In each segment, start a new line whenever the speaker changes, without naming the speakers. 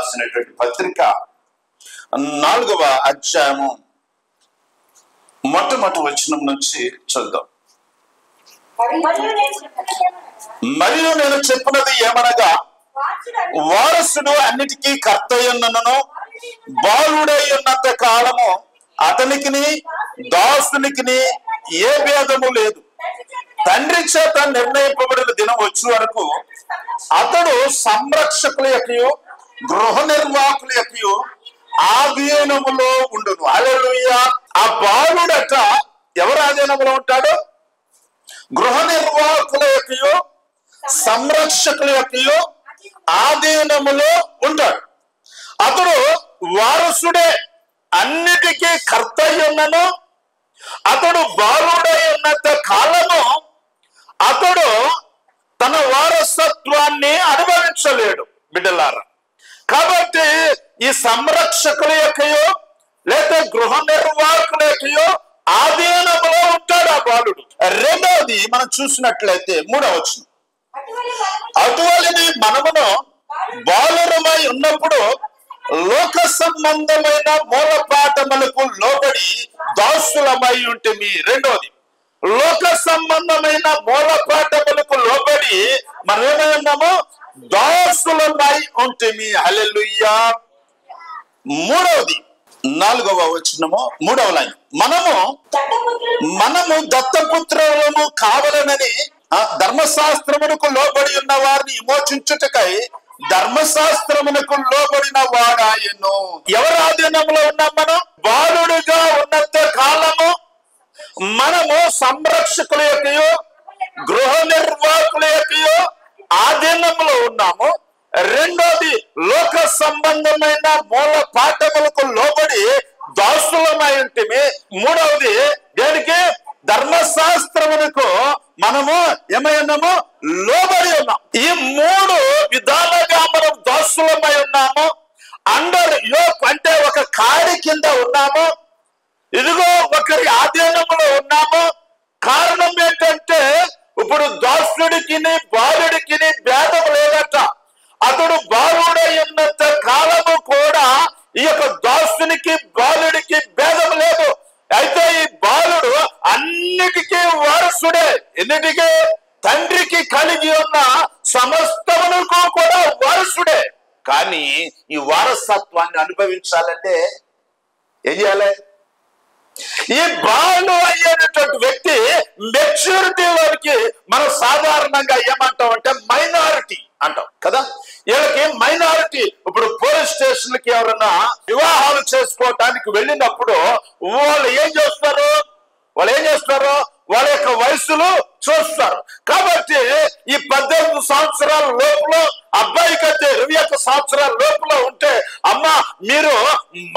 రాసినటువంటి పత్రిక 4వ అధ్యాయము మొట్టమొదటి వచనం నుంచి చదువుదాం. మరియు నేను చెప్పినది ఏమనగా, వారసుడు అన్నిటికీ కర్తయ్యున్నను బాలుడై ఉన్నంత కాలము అతనికిని దాసునికిని ఏ భేదము లేదు. తండ్రి చేత నిర్ణయింపబడిన దినం వచ్చే వరకు అతడు సంరక్షకుల యొక్కయు గృహ నిర్వాహకుల యొక్కయు ఆధీనములో ఉండును. హల్లెలూయా. ఆ బాలుడట ఎవరు ఆధీనంలో ఉంటాడు? గృహ నిర్వాహకుల యొక్కయు సంరక్షకుల యొక్కయు ఆధీనములో ఉంటాడు. అతడు వారసుడే, అన్నిటికీ కర్తయ్యున్నను అతడు బాలుడై ఉన్నంత కాలము అతడు తన వారసత్వాన్ని అనుభవించలేడు బిడ్డలారా. కాబట్టి ఈ సంరక్షకుల యొక్కయో లేదా గృహ నిర్వాహకుల యొక్కయో ఆధీనంలో ఉంటాడు ఆ బాలుడు. రెండవది మనం చూసినట్లయితే 3వ వచనం, అటువలనే మనమును బాలురమై ఉన్నప్పుడు లోక సంబంధమైన మూలపాఠములకు లోబడి దాసులమై ఉంటిమి. రెండోది, లోక సంబంధమైన మూలపాఠములకు లోబడి మనం ఏమై ఉన్నాము? దాసులమై ఉంటిమి. హల్లెలూయా. మూడవది 4వ వచనము 3వ లైన్, మనము దత్తపుత్రులము కావాలనని ధర్మశాస్త్రమునకు లోబడి ఉన్న వారిని విమోచించుటకై ధర్మశాస్త్రమునకు లోబడిన వాడాయను. ఎవరు ఆధీనంలో ఉన్నాం? మనం బాలుడుగా ఉన్నంత కాలము మనము సంరక్షకుల యొక్కయో గృహ నిర్వాహకుల యొక్కయో ఆధీనంలో ఉన్నాము. రెండోది, లోక సంబంధమైన మూల పాఠములకు లోబడి దాసులమై ఉంటిమి. మూడవది, దేనికి? ధర్మశాస్త్రమునకు మనము ఏమై ఉన్నాము? లోబడి ఉన్నాం. ఈ 3 విధాలుగా మనం దాసులమై ఉన్నాము. అండర్ యోక్ అంటే ఒక కాడి కింద ఉన్నాము. ఇదిగో ఒకరి ఆధీనంలో ఉన్నాము. కారణం ఏంటంటే ఇప్పుడు దాసుడికి బాలుడికి భేదం లేదట. అతడు బాలుడై ఉన్నంత కాలము కూడా ఈ యొక్క దాసునికి బాలుడికి భేదం లేదు. అయితే ఈ బాలుడు అన్నిటికీ వారసుడే. ఎన్నిటికీ? తండ్రికి కలిగి ఉన్న సమస్తమునకు కూడా వారసుడే. కానీ ఈ వారసత్వాన్ని అనుభవించాలంటే ఏం చేయాలి? ఈ బాలు అయ్యేటటువంటి వ్యక్తి మెచ్యూరిటీలోకి మనం సాధారణంగా ఏమంటాం అంటే మైనారిటీ అంటాం కదా. వీళ్ళకి మైనారిటీ. ఇప్పుడు పోలీస్ స్టేషన్లకి ఎవరన్నా వివాహాలు చేసుకోవటానికి వెళ్ళినప్పుడు వాళ్ళు ఏం చేస్తారు? వాళ్ళ యొక్క వయసులు చూస్తారు. కాబట్టి ఈ 18 సంవత్సరాల లోపల అబ్బాయికి అయితే 21 సంవత్సరాల లోపల ఉంటే, అమ్మా మీరు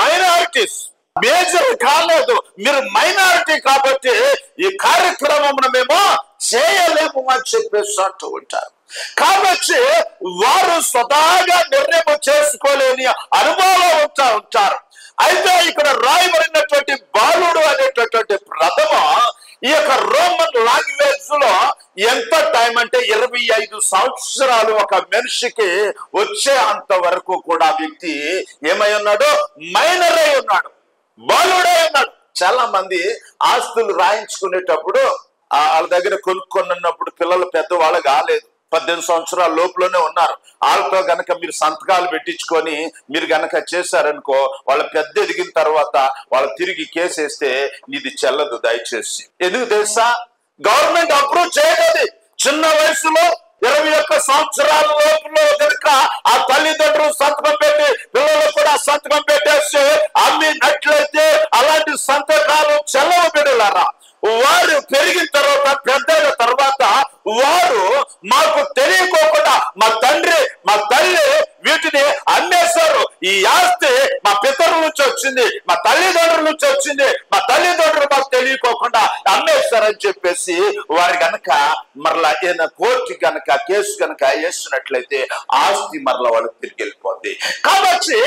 మైనారిటీస్, మేజర్ కాలేదు, మీరు మైనారిటీ, కాబట్టి ఈ కార్యక్రమం మేము చేయలేము అని చెప్పేసి అంటూ ఉంటారు. కాబట్టి వారు స్వతహాగా నిర్ణయం చేసుకోలేని అనుభవం ఉంటారు. అయితే ఇక్కడ రాయబడినటువంటి బాలుడు అనేటటువంటి ప్రథమ ఈ యొక్క రోమన్ లాంగ్వేజ్ లో ఎంత టైం అంటే 25 సంవత్సరాలు ఒక మనిషికి వచ్చే అంత వరకు కూడా వ్యక్తి ఏమై ఉన్నాడు? మైనర్ అయి ఉన్నాడు, బాలుడై ఉన్నాడు. చాలా మంది ఆస్తులు రాయించుకునేటప్పుడు వాళ్ళ దగ్గర కొనుక్కున్నప్పుడు పిల్లలు పెద్దవాళ్ళు కాలేదు, 18 సంవత్సరాల లోపులోనే ఉన్నారు. వాళ్ళతో గనక మీరు సంతకాలు పెట్టించుకొని మీరు గనక చేశారనుకో, వాళ్ళ పెద్ద ఎదిగిన తర్వాత వాళ్ళు తిరిగి కేసేస్తే నీది చెల్లదు దయచేసి. ఎందుకు తెలుసా? గవర్నమెంట్ అప్రూవ్ చేయలేదు. చిన్న వయసులో 21 సంవత్సరాల లోపల కనుక ఆ తల్లిదండ్రులు సంతకం పెట్టి పిల్లలు కూడా సంతకం పెట్టేసి అమ్మినట్లయితే అలాంటి సంతకాలు చెల్లవు బిడ్డలారా. వారు పెరిగిన తర్వాత పెద్దయిన తర్వాత వారు మాకు తెలియకోకుండా మా తల్లి వీటిని అమ్మేశారు, ఈ ఆస్తి మా పితరుల నుంచి వచ్చింది, మా తల్లిదండ్రుల నుంచి వచ్చింది, మా తల్లిదండ్రులు మాకు తెలియకోకుండా అమ్మేశారని చెప్పేసి వారి గనక మరలా ఏదైనా కోర్టు గనక కేసు గనక వేసినట్లయితే ఆస్తి మరలా వాళ్ళకి తిరిగి వెళ్ళిపోద్ది. కాబట్టి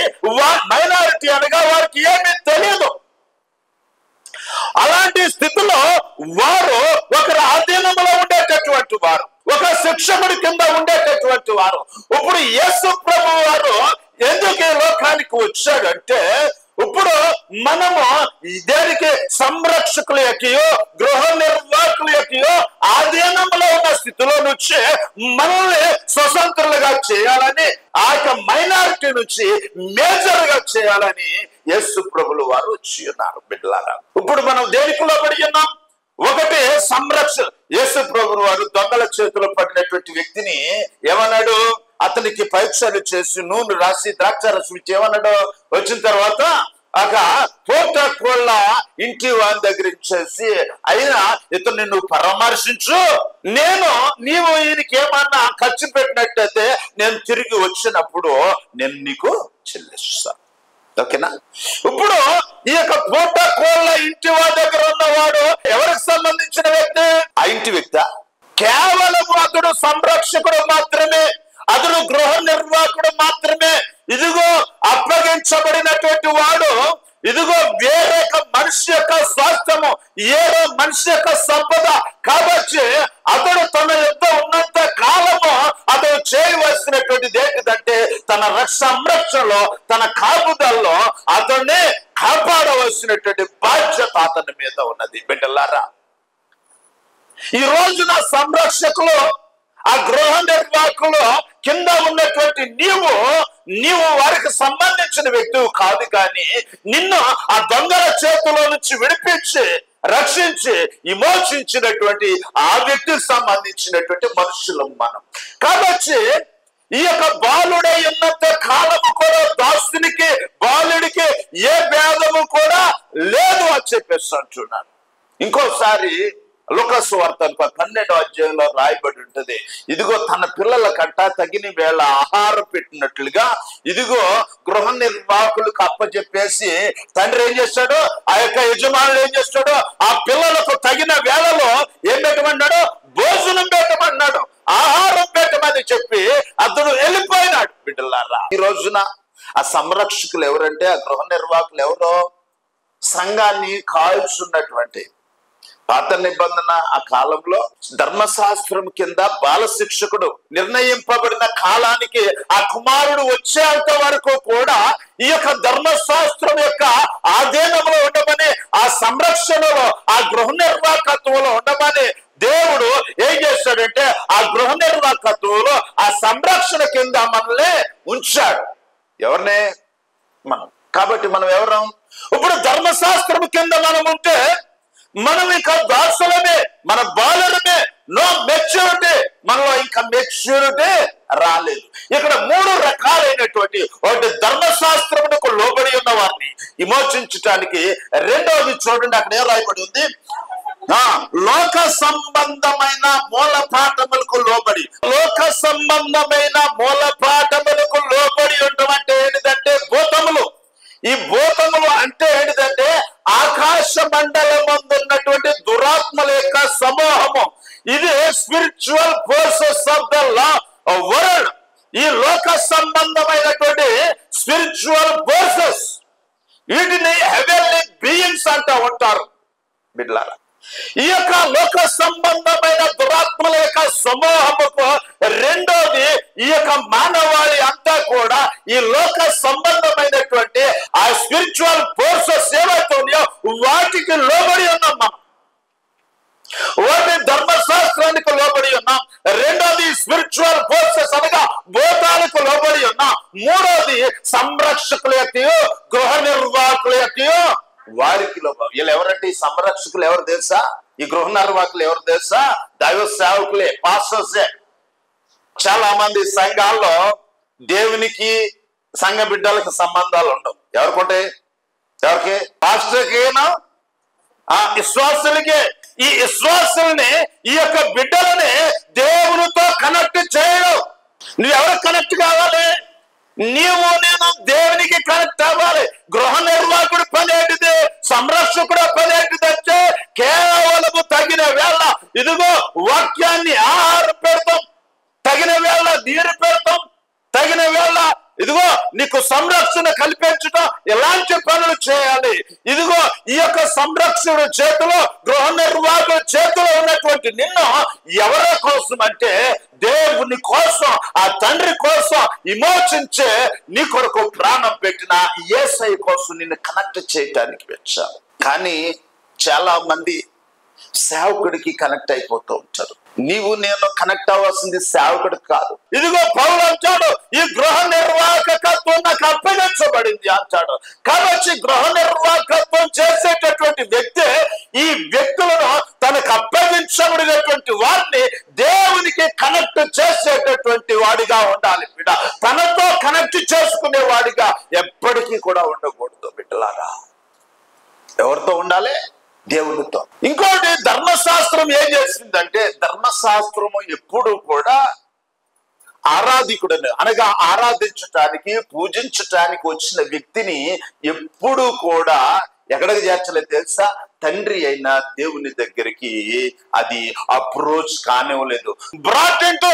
మైనారిటీ అనగా వారికి ఏమీ తెలియదు. అలాంటి స్థితిలో వారు ఒకరి ఆధీనంలో ఉండేటటువంటి వారు, ఒక శిక్షకుడి కింద ఉండేటటువంటి వారు. ఇప్పుడు యేసు ప్రభు వారు ఎందుకు ఈ లోకానికి వచ్చాడంటే ఇప్పుడు మనము దేనికి సంరక్షకుల యొక్కయో గృహ నిర్వాహకుల యొక్కయో ఆధీనంలో ఉన్న స్థితిలో నుంచి మనల్ని స్వతంత్రులుగా చేయాలని, ఆ యొక్క మైనారిటీ నుంచి మేజర్ గా చేయాలని యేసు ప్రభులు వారు వచ్చి ఉన్నారు. బిడ్డలారా, ఇప్పుడు మనం దేనికి లోబడి ఉన్నాం? ఒకటి సంరక్షణ. యేసు ప్రభువు వారు దొంగల చేతిలో పడినటువంటి వ్యక్తిని ఏమన్నాడు? అతనికి పరీక్షలు చేసి నూనె రాసి ద్రాక్షారసం ఇచ్చి ఏమన్నాడు? వచ్చిన తర్వాత ఒక పోట కోళ్ళ ఇంటి వాని దగ్గర ఇచ్చేసి, అయినా ఇతను నిన్ను పరామర్శించు, నీవు ఈయనకి ఏమన్నా ఖర్చు పెట్టినట్టయితే నేను తిరిగి వచ్చినప్పుడు నేను నీకు చెల్లిస్తాను. ఓకేనా? ఇప్పుడు ఈ యొక్క పోట కోళ్ళ ఇంటి వాడి దగ్గర ఉన్నవాడు ఎవరికి సంబంధించిన వ్యక్తి? ఆ ఇంటి వ్యక్తి కేవలం అతడు సంరక్షకుడు మాత్రమే, అతడు గృహ నిర్వాహకుడు మాత్రమే. ఇదిగో అప్పగించబడినటువంటి వాడు, ఇదిగో వేరే మనిషి యొక్క స్వాస్థ్యము, ఏదో మనిషి యొక్క సంపద. కాబట్టి అతడు తన యొక్క ఉన్నంత కాలము అతడు చేయవలసినటువంటిది ఏంటిదంటే తన సంరక్షణలో, తన కాపుదల్లో అతన్ని కాపాడవలసినటువంటి బాధ్యత అతని మీద ఉన్నది. బిడ్డలారా, ఈ రోజున సంరక్షకులు, ఆ గృహ నిర్వాహకులు కింద ఉన్నటువంటి నీవు వారికి సంబంధించిన వ్యక్తివి కాదు, కానీ నిన్ను ఆ దొంగల చేతిలో నుంచి విడిపించి రక్షించి విమోచించినటువంటి ఆ వ్యక్తికి సంబంధించినటువంటి మనుషులం మనం. కాబట్టి ఈ యొక్క బాలుడై ఉన్నంత కాలము కూడా దాసునికి బాలుడికి ఏ భేదము కూడా లేదు అని చెప్పేసి అంటున్నాను. ఇంకోసారి లూకాసు సువార్త 12వ అధ్యాయంలో రాయబడి ఉంటది, ఇదిగో తన పిల్లలకంట తగిన వేళ ఆహారం పెట్టినట్లుగా ఇదిగో గృహ నిర్వాహకులకు అప్పచెప్పేసి తండ్రి ఏం చేస్తాడు? ఆ యొక్క యజమానులు ఏం చేస్తాడు? ఆ పిల్లలకు తగిన వేళలో ఏం పెట్టమన్నాడు? భోజనం పెట్టమన్నాడు, ఆహారం పెట్టమని చెప్పి అతడు వెళ్ళిపోయినాడు. బిడ్డలారా, ఈ రోజున ఆ సంరక్షకులు ఎవరంటే ఆ గృహ నిర్వాహకులు ఎవరో సంఘాన్ని కాల్చున్నటువంటి పాత నిబంధన ఆ కాలంలో ధర్మశాస్త్రం కింద బాల శిక్షకుడు నిర్ణయింపబడిన కాలానికి ఆ కుమారుడు వచ్చేంత వరకు కూడా ఈ యొక్క ధర్మశాస్త్రం యొక్క ఆధీనంలో ఉండమని, ఆ సంరక్షణలో, ఆ గృహ నిర్వాహకత్వంలో ఉండమని దేవుడు ఏం చేస్తాడంటే ఆ గృహ నిర్వాహకత్వంలో, ఆ సంరక్షణ కింద మనల్ని ఉంచాడు. ఎవరినే? మనం. కాబట్టి మనం ఎవరం? ఇప్పుడు ధర్మశాస్త్రం కింద మనం ఉంటే మనం ఇంకా దాసులమే, మన బాలులమే. నో మెచ్యూరిటీ, మనలో ఇంకా మెచ్యూరిటీ రాలేదు. ఇక్కడ 3 రకాలైనటువంటి, ఒకటి ధర్మశాస్త్రమునకు లోబడి ఉన్న వారిని విమోచించటానికి, రెండవది చూడండి అక్కడ ఏం రాయబడి ఉంది? లోక సంబంధమైన మూలపాఠములకు లోబడి. లోక సంబంధమైన మూలపాఠములకు లోబడి ఉండడం అంటే ఏంటిదంటే భూతములు. ఈ భూతములు అంటే ఏంటిదంటే ఆకాశ మండలమందు ఉన్నటువంటి దురాత్మల యొక్క సమూహము. ఇది spiritual forces of the world. ఈ లోక సంబంధమైనటువంటి స్పిరిచువల్ ఫోర్సెస్, వీటిని హెవెన్లీ బీయింగ్స్ అంటూ ఉంటారు. బిడ్డలారా, ఈ యొక్క లోక సంబంధమైన దురాత్మల యొక్క సమూహముకు రెండోది ఈ యొక్క మానవాళి అంతా కూడా ఈ లోక సంబంధమైనటువంటి ఆ స్పిరిచువల్ ఫోర్సెస్ ఏవైతే ఉన్నాయో వాటికి లోబడి ఉన్నాం మనం. ఒకటి ధర్మశాస్త్రానికి లోబడి ఉన్నాం, రెండోది స్పిరిచువల్ ఫోర్సెస్ అనగా భూతాలకు లోబడి ఉన్నాం, మూడోది సంరక్షకుల యొక్క గృహ నిర్వాహకుల యొక్క వారికి లోబడి. వీళ్ళు ఎవరంటే ఈ సంరక్షకులు ఎవరు తెలుసా? ఈ గృహ నిర్వాహకులు ఎవరు తెలుసా? దైవ సేవకులే, పాస్టర్సే. చాలా మంది సంఘాల్లో దేవునికి సంఘ బిడ్డలకు సంబంధాలు ఉండవు. ఎవరికుంటాయి? ఎవరికి? పాస్టర్కేనా? విశ్వాసులకే. ఈ విశ్వాసుల్ని, ఈ యొక్క బిడ్డలని దేవునితో కనెక్ట్ చేయడం. నువ్వెవరు కనెక్ట్ కావాలి? నీవు నేను దేవునికి కనెక్ట్ అవ్వాలి. గృహ నిర్వాహకుడు పని ఏంటిది? సంరక్షకుడు పని ఏంటిదంటే కేవలము తగిన వేళ ఇదిగో వాక్యాన్ని ఆహారం పెడతాం, తగిన వేళ నీరు పెడతాం, తగిన వేళ ఇదిగో నీ నీకు సంరక్షణ కల్పించడం, ఎలాంటి పనులు చేయాలి. ఇదిగో ఈ యొక్క సంరక్షణ చేతిలో, గృహ నిర్వాహకుల చేతిలో ఉన్నటువంటి నిన్ను ఎవరి కోసం అంటే దేవుని కోసం, ఆ తండ్రి కోసం విమోచించే నీ కొరకు ప్రాణం పెట్టిన యేసయ్య కోసం నిన్ను కనెక్ట్ చేయడానికి వచ్చాను. కానీ చాలా మంది సేవకుడికి కనెక్ట్ అయిపోతూ ఉంటారు. నీవు నేను కనెక్ట్ అవ్వాల్సింది సేవకుడికి కాదు. ఇదిగో పౌలు అంటాడు, ఈ గృహ నిర్వాహకత్వం నాకు అప్పగించబడింది అంటాడు. కాబట్టి గృహ నిర్వాహకత్వం చేసేటటువంటి వ్యక్తి ఈ వ్యక్తులను తనకు అప్పగించబడినటువంటి వారిని దేవునికి కనెక్ట్ చేసేటటువంటి వాడిగా ఉండాలి బిడ్డ. తనతో కనెక్ట్ చేసుకునే వాడిగా ఎప్పటికీ కూడా ఉండకూడదు బిడ్డలారా. ఎవరితో ఉండాలి? దేవునితో. ఇంకోటి, ధర్మశాస్త్రం ఏం చేసిందంటే, ధర్మశాస్త్రము ఎప్పుడు కూడా ఆరాధికుడని అనగా ఆరాధించటానికి, పూజించటానికి వచ్చిన వ్యక్తిని ఎప్పుడు కూడా ఎక్కడికి చేర్చలేదు తెలుసా? తండ్రి అయిన దేవుని దగ్గరికి అది అప్రోచ్ కానివ్వలేదు. బ్రాట్ ఇంటూ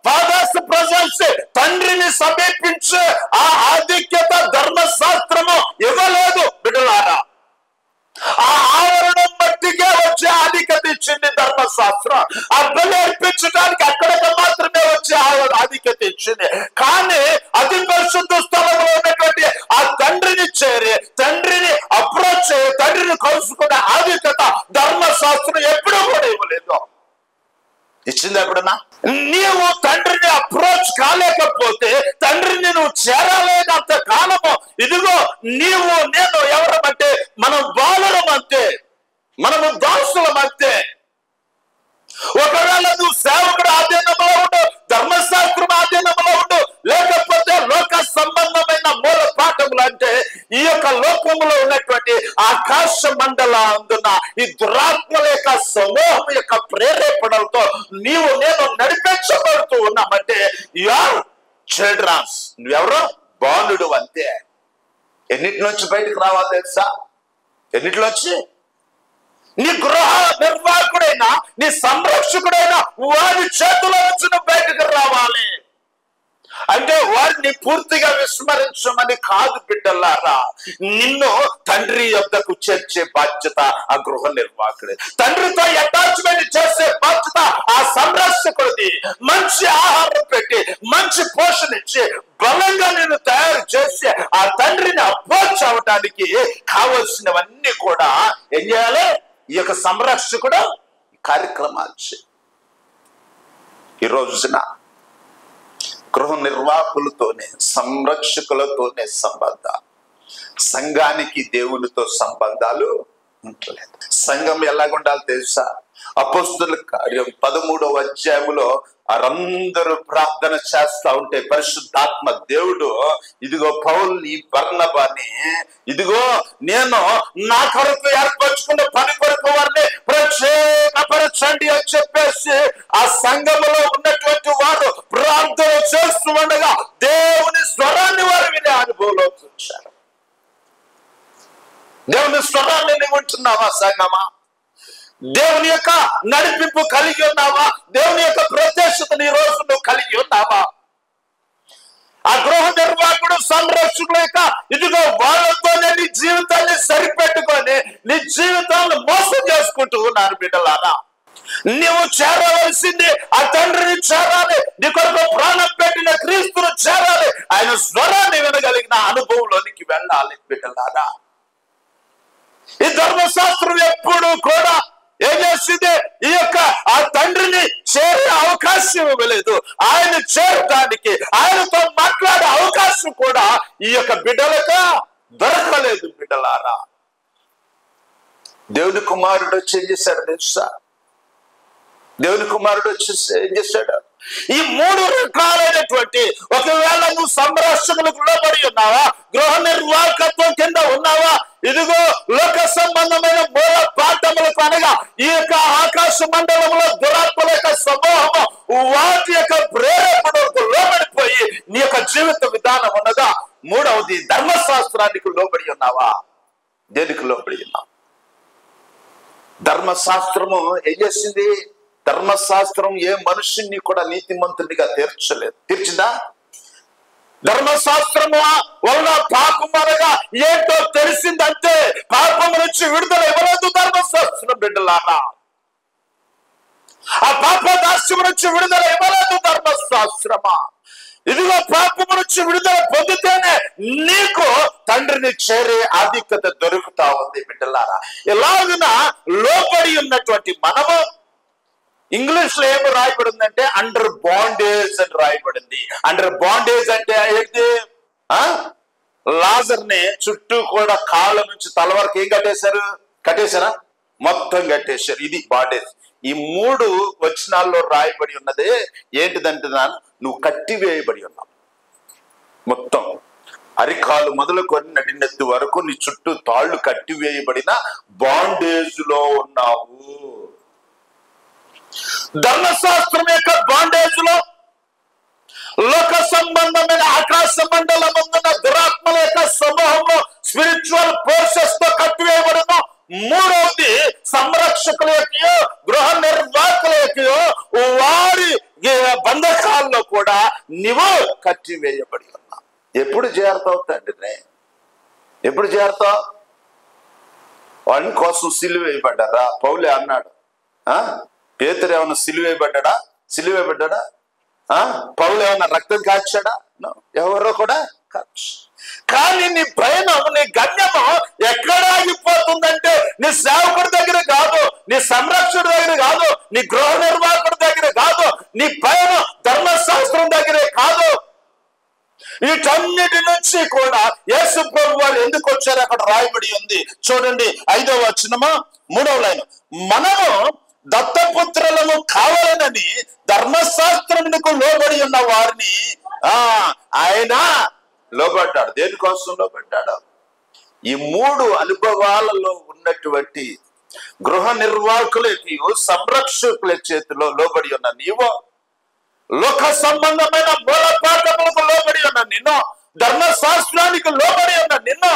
ఫాదర్స్ ప్రెజెన్స్, తండ్రిని సమీపించే ఆ ఆధిక్యత ధర్మశాస్త్రము ఇవ్వలేదు బిడ్డలారా. ఆ ఆవరణం బట్టిగా వచ్చే ఆధిక్యత ఇచ్చింది ధర్మశాస్త్రం. ఆ బలి అర్పించడానికి అక్కడికి మాత్రమే వచ్చే ఆధిక్యత ఇచ్చింది. కానీ అతి పరిశుద్ధ స్థలంలో ఉన్నటువంటి ఆ తండ్రిని చేరి, తండ్రిని అప్రోచ్ చేయ, తండ్రిని కలుసుకునే ఆధిక్యత ధర్మశాస్త్రం ఎప్పుడూ కూడా ఇవ్వలేదు. ఇచ్చింది ఎప్పుడన్నా? నీవు తండ్రిని అప్రోచ్ కాలేకపోతే, తండ్రిని నువ్వు చేరలేనంత కాలము ఇదిగో నీవు నేను ఎవరమంటే మనం బాలురం అంతే, మనము దాసులం అంతే. ఒకవేళ నువ్వు సేవకుడు ఆధీనంలో ఉండు, ధర్మశాస్త్రం ఆధీనంలో ఉండు, లేకపోతే లోక సంబంధమైన మూల పాఠములు అంటే ఈ యొక్క లోకంలో ఉన్నటువంటి ఆకాశ మండలందున ఈ దురాత్మల యొక్క సమూహం యొక్క ప్రేరేపణలతో నీవు నేను నడిపించబడుతూ ఉన్నామంటే యూఆర్ చిల్డ్రన్స్, నువ్వెవరో బాలుడు అంతే. ఎన్నిటి నుంచి బయటకు రావాలి తెలుసా? ఎన్నిటిలోంచి? నీ గృహ నిర్వాహకుడైనా, నీ సంరక్షకుడైనా వారి చేతిలో నుంచి బయటకు రావాలి. అంటే వారిని పూర్తిగా విస్మరించమని కాదు బిడ్డలారా. నిన్ను తండ్రి యొద్దకు చేర్చే బాధ్యత ఆ గృహ నిర్వాహకుడే. తండ్రితో అటాచ్మెంట్ చేసే బాధ్యత ఆ సంరక్షకుడిది. మంచి ఆహారం పెట్టి, మంచి పోషణ ఇచ్చి, బలంగా నేను తయారు చేసి ఆ తండ్రిని అప్రోచ్ అవటానికి కావలసినవన్నీ కూడా ఏం చేయాలి? ఈ యొక్క సంరక్షకుడు కార్యక్రమాలు చేయాలి. ఈ రోజున గృహ నిర్వాహకులతోనే, సంరక్షకులతోనే సంబంధాలు, సంఘానికి దేవునితో సంబంధాలు ఉండలేదు. సంఘం ఎలాగుండాలి తెలుసా? అపోస్తుల కార్యం 13వ అధ్యాయంలో వారందరూ ప్రార్థన చేస్తా ఉంటే పరిశుద్ధాత్మ దేవుడు ఇదిగో పౌల్ని, బర్నబాని ఇదిగో నేను నా కొరకు ఏర్పరచుకున్న పని కొరకు వారిని ప్రత్యేకపరచండి అని చెప్పేసి ఆ సంఘములో ఉన్నటువంటి వారు ప్రార్థన చేస్తూ ఉండగా దేవుని స్వరాన్ని వారు వినే అనుభవంలో చూశారు. దేవుని స్వరాన్ని వింటున్నావా సంగమా? దేవుని యొక్క నడిపింపు కలిగి ఉన్నావా? దేవుని యొక్క ప్రత్యక్షతని ఈ రోజు నువ్వు కలిగి ఉన్నావా? ఆ గృహ నిర్వాహకుడు, సంరక్షకుల యొక్క ఇదిగో వాళ్ళతోనే నీ జీవితాన్ని సరిపెట్టుకొని నీ జీవితాన్ని మోసం చేసుకుంటూ ఉన్నారు బిడ్డలారా. నీవు చేరవలసింది ఆ తండ్రిని చేరాలి, నీ కొరకు ప్రాణం పెట్టిన క్రీస్తును చేరాలి, ఆయన స్వరాన్ని వినగలిగిన అనుభవంలోనికి వెళ్ళాలి బిడ్డలారా. ఈ ధర్మశాస్త్రం ఎప్పుడు కూడా ఏం చేసింది? ఈ యొక్క ఆ తండ్రిని చేరే అవకాశం ఇవ్వలేదు. ఆయన చేరడానికి, ఆయనతో మాట్లాడే అవకాశం కూడా ఈ యొక్క బిడ్డలకు దొరకలేదు బిడ్డలారా. దేవుని కుమారుడు వచ్చి ఏం చేశాడు తెలుసా? దేవుని కుమారుడు వచ్చేసి ఏం చేశాడు? ఈ 3 రకాలైనటువంటి, ఒకవేళ నువ్వు సంరక్షకులకు లోబడి ఉన్నావా, గృహ నిర్వాహకత్వం కింద ఉన్నావా, ఇదిగో లోక సంబంధమైన మూల పాఠములకు అనగా ఈ యొక్క ఆకాశ మండలంలో దురాత్మల యొక్క సమూహము వాటి యొక్క ప్రేరేపణకు లోబడిపోయి నీ యొక్క జీవిత విధానం ఉన్నదా? 3వది ధర్మశాస్త్రానికి లోబడి ఉన్నావా? దేనికి లోబడి ఉన్నావు? ధర్మశాస్త్రము ఏం చేసింది? ధర్మశాస్త్రం ఏ మనుషుని కూడా నీతిమంతుడిగా తీర్చలేదు. తీర్చిందా? ధర్మశాస్త్రము వలన పాపం అనగా ఏంటో తెలిసిందంటే పాపం నుంచి విడుదల ఇవ్వలేదు ధర్మశాస్త్రం బిడ్డలారా. ఆ పాప దాస్యం నుంచి విడుదల ఇవ్వలేదు ధర్మశాస్త్రమా. ఇదిగో పాపము నుంచి విడుదల పొందితేనే నీకు తండ్రిని చేరే ఆధిక్యత దొరుకుతా ఉంది బిడ్డలారా. ఇలాగున లోబడి ఉన్నటువంటి మనము, ఇంగ్లీష్ లో ఏమి రాయబడిందంటే అండర్ బాండేజ్ అని రాయబడింది. అండర్ బాండేజ్ అంటే ఏంటి? లాజర్ని చుట్టూ కూడా కాళ్ళ నుంచి తల వరకు ఏం కట్టేశారా? మొత్తం కట్టేశారు. ఇది బాండేజ్. ఈ 3 వచనాల్లో రాయబడి ఉన్నదే ఏంటిదంటే నువ్వు కట్టివేయబడి ఉన్నావు. మొత్తం అరికాలు మొదలుకొని నడినెత్తి వరకు నీ చుట్టూ తాళ్లు కట్టివేయబడిన బాండేజ్ లో ఉన్నావు. ధర్మశాస్త్రం యొక్క బాండేజ్ లో, లోక సంబంధమైన ఆకాశ మండలమున్న దురాత్మల యొక్క సమూహంలో స్పిరిచువల్ ఫోర్సెస్ తో కట్టివేయబడిన. మూడవది సంరక్షకుల యొక్క, గృహ నిర్వాహకుల యొక్క వారి బంధకాల్లో కూడా నీవు కట్టివేయబడి ఉన్నావు. ఎప్పుడు చేరుతావు తండ్రినే? ఎప్పుడు చేరుతావు? వాడి కోసం సిలువేయబడ్డారా? పౌలే అన్నాడు. పేతురు ఏమన్నా సిలువేయబడ్డా? పౌలు ఏమన్నా రక్తం కాచాడా? ఎవరో కూడా కాచు. కానీ నీ భయనం, నీ గమ్యము ఎక్కడ ఆగిపోతుందంటే నీ సేవకుడి దగ్గర కాదు, నీ సంరక్షకుడి దగ్గర కాదు, నీ గృహ నిర్వాహకుడి దగ్గర కాదు, నీ భయనం ధర్మశాస్త్రం దగ్గరే కాదు. వీటన్నిటి నుంచి కూడా యేసు ప్రభు వారు ఎందుకు వచ్చారు అక్కడ రాయబడి ఉంది. చూడండి 5వ వచనము 3వ లైన్. మనము దత్తపుత్రులను కావాలనని ధర్మశాస్త్రమునకు లోబడి ఉన్న వారిని ఆయన లోబడ్డాడు. దేనికోసం లోబడ్డాడు? ఈ 3 అనుభవాలలో ఉన్నటువంటి గృహ నిర్వాహకులకి, సంరక్షకుల చేతిలో లోబడి ఉన్న నీవు, లోక సంబంధమైన మూలపాఠములకు లోబడి ఉన్న నిన్ను, ధర్మశాస్త్రానికి లోబడి ఉన్న నిన్ను,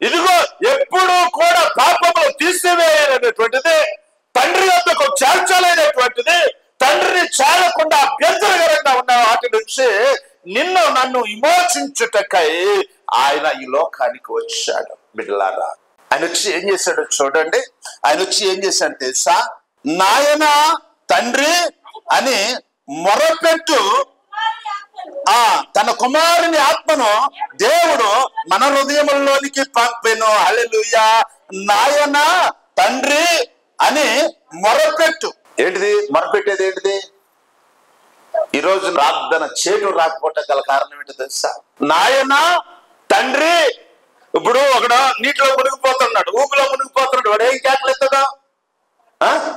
ఇదిగో ఎప్పుడూ కూడా పాపములు తీసివేయాలనేటువంటిది, తండ్రి యొద్దకు చేర్చాలనేటువంటిది, తండ్రిని చేరకుండా అభ్యంతరకరంగా ఉన్న వాటి నుంచి నిన్ను నన్ను విమోచించుటకై ఆయన ఈ లోకానికి వచ్చాడు బిడ్డలారా. ఆయన వచ్చి ఏం చేశాడో చూడండి. ఆయన వచ్చి ఏం చేశాడు తెలుసా? నాయన తండ్రి అని మొరపెట్టు తన కుమారుని ఆత్మను దేవుడు మన హృదయముల్లోనికి పంపెను. హల్లెలూయా. నాయన తండ్రి అని మొరపెట్టు. ఏంటిది మొరపెట్టేది? ఏంటిది? ఈరోజు ప్రార్థన చేటు రాకపోవటం గల కారణం ఏంటో తెలుసా? నాయన తండ్రి. ఇప్పుడు ఒకడు నీటిలో మునిగిపోతున్నాడు, ఊపిలో మునిగిపోతున్నాడు. వాడు ఏం కేకలు ఎత్తాడు?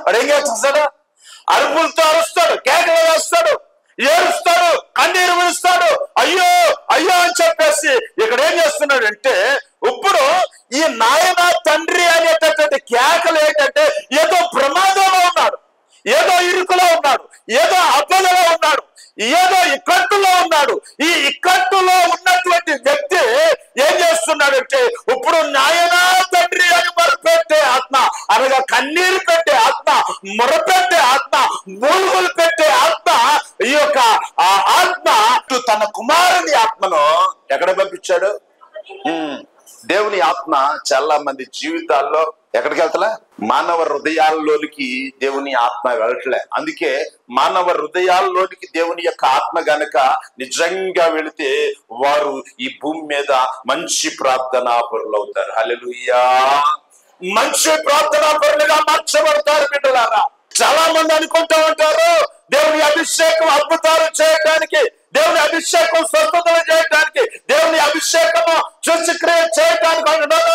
వాడు ఏం కేకలు? అరుపులతో అరుస్తాడు, కేకలు వేస్తాడు, ఏడుస్తాడు, కన్నీరు విడుస్తాడు, అయ్యో అయ్యో అని చెప్పేసి ఇక్కడ ఏం చేస్తున్నాడు అంటే, ఇప్పుడు ఈ నాయన తండ్రి అనేటటువంటి కేకలు ఏంటంటే ఏదో ప్రమాదంలో ఉన్నాడు, ఏదో ఇరుకులో ఉన్నాడు, ఏదో అబ్బదలో ఉన్నాడు, ఏదో ఇక్కట్టులో ఉన్నాడు. ఈ ఇక్కట్టులో ఉన్నటువంటి వ్యక్తి ఏం చేస్తున్నాడంటే ఇప్పుడు నాయనా తండ్రి అని మొరపెట్టే ఆత్మ, అనగా కన్నీరు పెట్టే ఆత్మ, మొరపెట్టే ఆత్మ, మూలుగులు పెట్టే ఆత్మ, ఈ యొక్క ఆత్మ తన కుమారుని ఆత్మను ఎక్కడ పంపించాడు? దేవుని ఆత్మ చాలా మంది జీవితాల్లో ఎక్కడికి వెళ్తలే? మానవ హృదయాల్లోనికి దేవుని ఆత్మ వెళ్ళట్లే. అందుకే మానవ హృదయాల్లోనికి దేవుని యొక్క ఆత్మ గనక నిజంగా వెళితే వారు ఈ భూమి మీద మంచి ప్రార్థనా పరులు అవుతారు. హల్లెలూయా. మంచి ప్రార్థనా పరులుగా మార్చబడతారు బిడ్డలారా. చాలా మంది అనుకుంటూ ఉంటారు దేవుని అభిషేకం అద్భుతాలు చేయడానికి, దేవుని అభిషేకం స్వస్థతలు చేయడానికి, దేవుని అభిషేకము సూచక్రియ చేయడానికి అనడం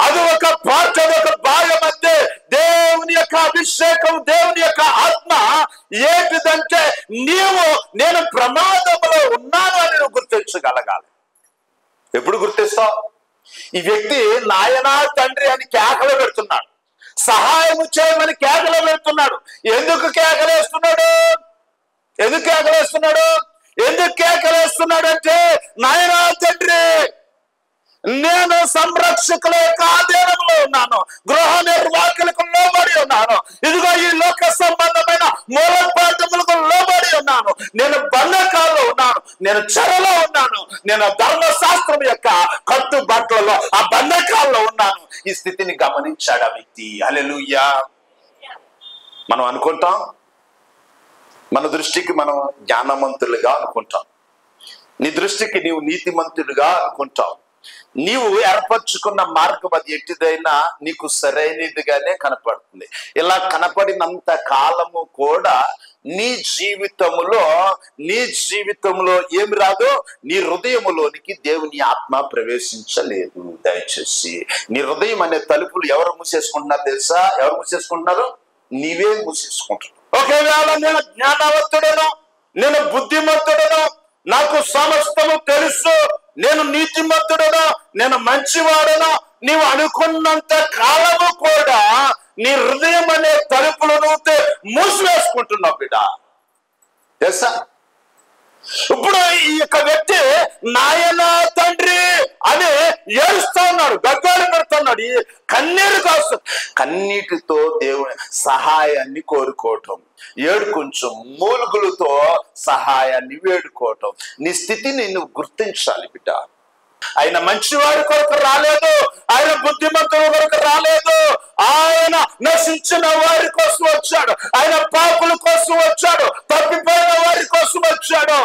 అది ఒక పార్ట్, ఒక భాగం. అంతే. దేవుని యొక్క అభిషేకం, దేవుని యొక్క ఆత్మ ఏంటిదంటే నేను ప్రమాదంలో ఉన్నాను అని నువ్వు గుర్తించగలగాలి. ఎప్పుడు గుర్తిస్తావు? ఈ వ్యక్తి నాయనా తండ్రి అని కేకలు పెడుతున్నాడు, సహాయం చేయమని కేకలు పెడుతున్నాడు. ఎందుకు కేకలేస్తున్నాడు? ఎందుకు కేకలేస్తున్నాడు అంటే, నాయనా తండ్రి నేను సంరక్షకుల యొక్క ఆధీనంలో ఉన్నాను, గృహ నిర్వాహకులకు లోబడి ఉన్నాను, ఇదిగో ఈ లోక సంబంధమైన మూలపాఠములకు లోబడి ఉన్నాను, నేను బంధకాల్లో ఉన్నాను, నేను చెరలో ఉన్నాను, నేను ధర్మశాస్త్రం యొక్క కట్టుబాట్లలో ఆ బంధకాల్లో ఉన్నాను. ఈ స్థితిని గమనించాడు ఆ వ్యక్తి. హల్లెలూయా. మనం అనుకుంటాం, మన దృష్టికి మనం జ్ఞానవంతులుగా అనుకుంటాం, నీ దృష్టికి నీవు నీతిమంతులుగా అనుకుంటావు. నీవు ఏర్పరచుకున్న మార్గం అది ఎట్టిదైనా నీకు సరైనదిగానే కనపడుతుంది. ఇలా కనపడినంత కాలము కూడా నీ జీవితంలో ఏమి రాదు, నీ హృదయములోనికి దేవుని ఆత్మ ప్రవేశించలేదు. దయచేసి నీ హృదయం అనే తలుపులు ఎవరు మూసేసుకుంటున్నారు తెలుసా? ఎవరు మూసేసుకుంటున్నారు? నీవే మూసేసుకుంటున్నావు. ఒకవేళ నేను జ్ఞానవంతుడను, నేను బుద్ధిమంతుడను, నాకు సమస్తము తెలుసు, నేను నీతిమంతుడను, నేను మంచివాడను నీవు అనుకున్నంత కాలము కూడా నీ హృదయం అనే తలుపులను మూసివేసుకుంటున్నావు బిడ్డ. తెలుసా? ఇప్పుడు ఈ యొక్క వ్యక్తి నాయన తండ్రి అని ఏడుస్తా ఉన్నాడు, గగ్గోలు పెడుతున్నాడు, కన్నీరు కాస్తు, కన్నీటితో దేవుని సహాయాన్ని కోరుకోవటం, కొంచెం మూలుగులతో సహాయాన్ని వేడుకోవటం. నీ స్థితిని నువ్వు గుర్తించాలి బిడ్డ. ఆయన మంచివారి కొరకు రాలేదు, ఆయన బుద్ధిమంతుల కొరకు రాలేదు, ఆయన నశించిన వారి కోసం వచ్చాడు, ఆయన పాపుల కోసం వచ్చాడు, తప్పిపోయిన వారి కోసం వచ్చాడు.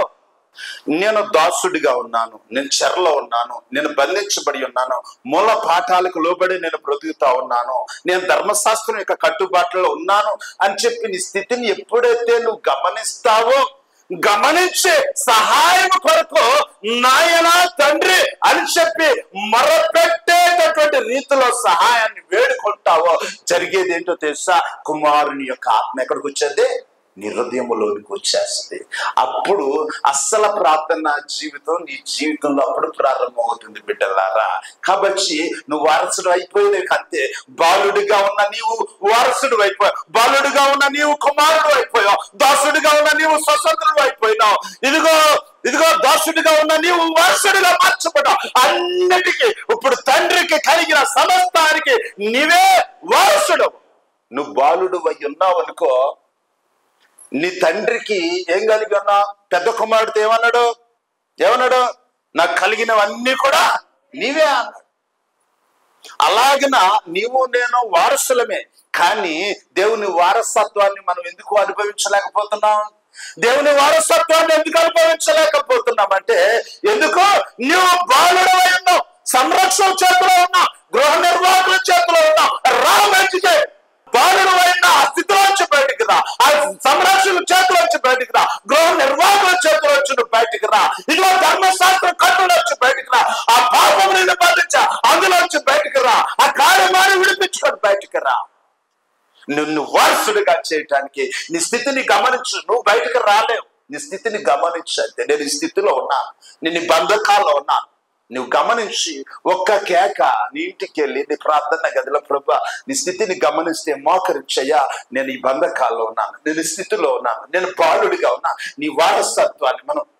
నేను దాసుడిగా ఉన్నాను, నేను చెరలో ఉన్నాను, నేను బంధించబడి ఉన్నాను, మూల పాఠాలకు లోబడి నేను బ్రతుకుతా ఉన్నాను, నేను ధర్మశాస్త్రం యొక్క కట్టుబాట్లలో ఉన్నాను అని చెప్పి నీ స్థితిని ఎప్పుడైతే నువ్వు గమనిస్తావో, గమనించి సహాయం కొరకు నాయన తండ్రి అని చెప్పి మొరపెట్టేటటువంటి రీతిలో సహాయాన్ని వేడుకుంటావో, జరిగేది ఏంటో తెలుసా? కుమారుని యొక్క ఆత్మ ఎక్కడికి వచ్చేది? నీ హృదయంలోనికి వచ్చేస్తుంది. అప్పుడు అస్సల ప్రార్థన జీవితం నీ జీవితంలో అప్పుడు ప్రారంభమవుతుంది బిడ్డలారా. కాబట్టి నువ్వు వారసుడు అయిపోయేది అంతే. బాలుడిగా ఉన్న నీవు వారసుడు అయిపోయావు, బాలుడిగా ఉన్న నీవు కుమారుడు అయిపోయావు, దాసుడిగా ఉన్న నీవు స్వతంత్రుడు అయిపోయినావు. ఇదిగో దాసుడిగా ఉన్న నీవు వారసుడిగా మార్చబడ్డావు. అన్నిటికీ ఇప్పుడు తండ్రికి కలిగిన సమస్తానికి నీవే వారసుడు. నువ్వు బాలుడు అయి ఉన్నావు అనుకో, నీ తండ్రికి ఏం కలిగి ఉన్నా? పెద్ద కుమారుడితో ఏమన్నాడు? నాకు కలిగినవన్నీ కూడా నీవే అన్నాడు. అలాగిన నీవు నేను వారసులమే, కానీ దేవుని వారసత్వాన్ని మనం ఎందుకు అనుభవించలేకపోతున్నాం? దేవుని వారసత్వాన్ని ఎందుకు అనుభవించలేకపోతున్నాం అంటే, ఎందుకు? నువ్వు బాలుడవై ఉన్నావు, సంరక్షణ చేతిలో ఉన్నావు, గృహ నిర్వాహకుల చేతిలో ఉన్నావు. రామేంటికే బాలుడు అయిన ఆ స్థితిలోంచి బయటికి రా, ఆ సంరక్షణ చేతిలోంచి బయటికి రా, గృహ నిర్వాహకుల చేతిలోంచి నువ్వు బయటికి రా, ఇదిగో ధర్మశాస్త్రం కట్టులోంచి బయటికి రా, ఆ పాపం నిన్ను బంధించా అందులోంచి బయటికి రా, ఆ కార్యమాన్ని విడిపించుకొని బయటికి రా. నిన్ను వారసుడిగా చేయటానికి నీ స్థితిని గమనించు. నువ్వు బయటకు రాలేవు, నీ స్థితిని గమనించు. అంటే నేను ఈ స్థితిలో ఉన్నాను, నేను ఈ బంధకాల్లో ఉన్నాను. నువ్వు గమనించి ఒక్క కేక నీ ఇంటికి వెళ్ళి నీ ప్రార్థన గదిలో, ప్రభా నీ స్థితిని గమనిస్తే మోకరించయ్యా, నేను ఈ బంధకాల్లో ఉన్నాను, నేను ఈ స్థితిలో ఉన్నాను, నేను బాలుడిగా ఉన్నా, నీ వారసత్వాన్ని మనం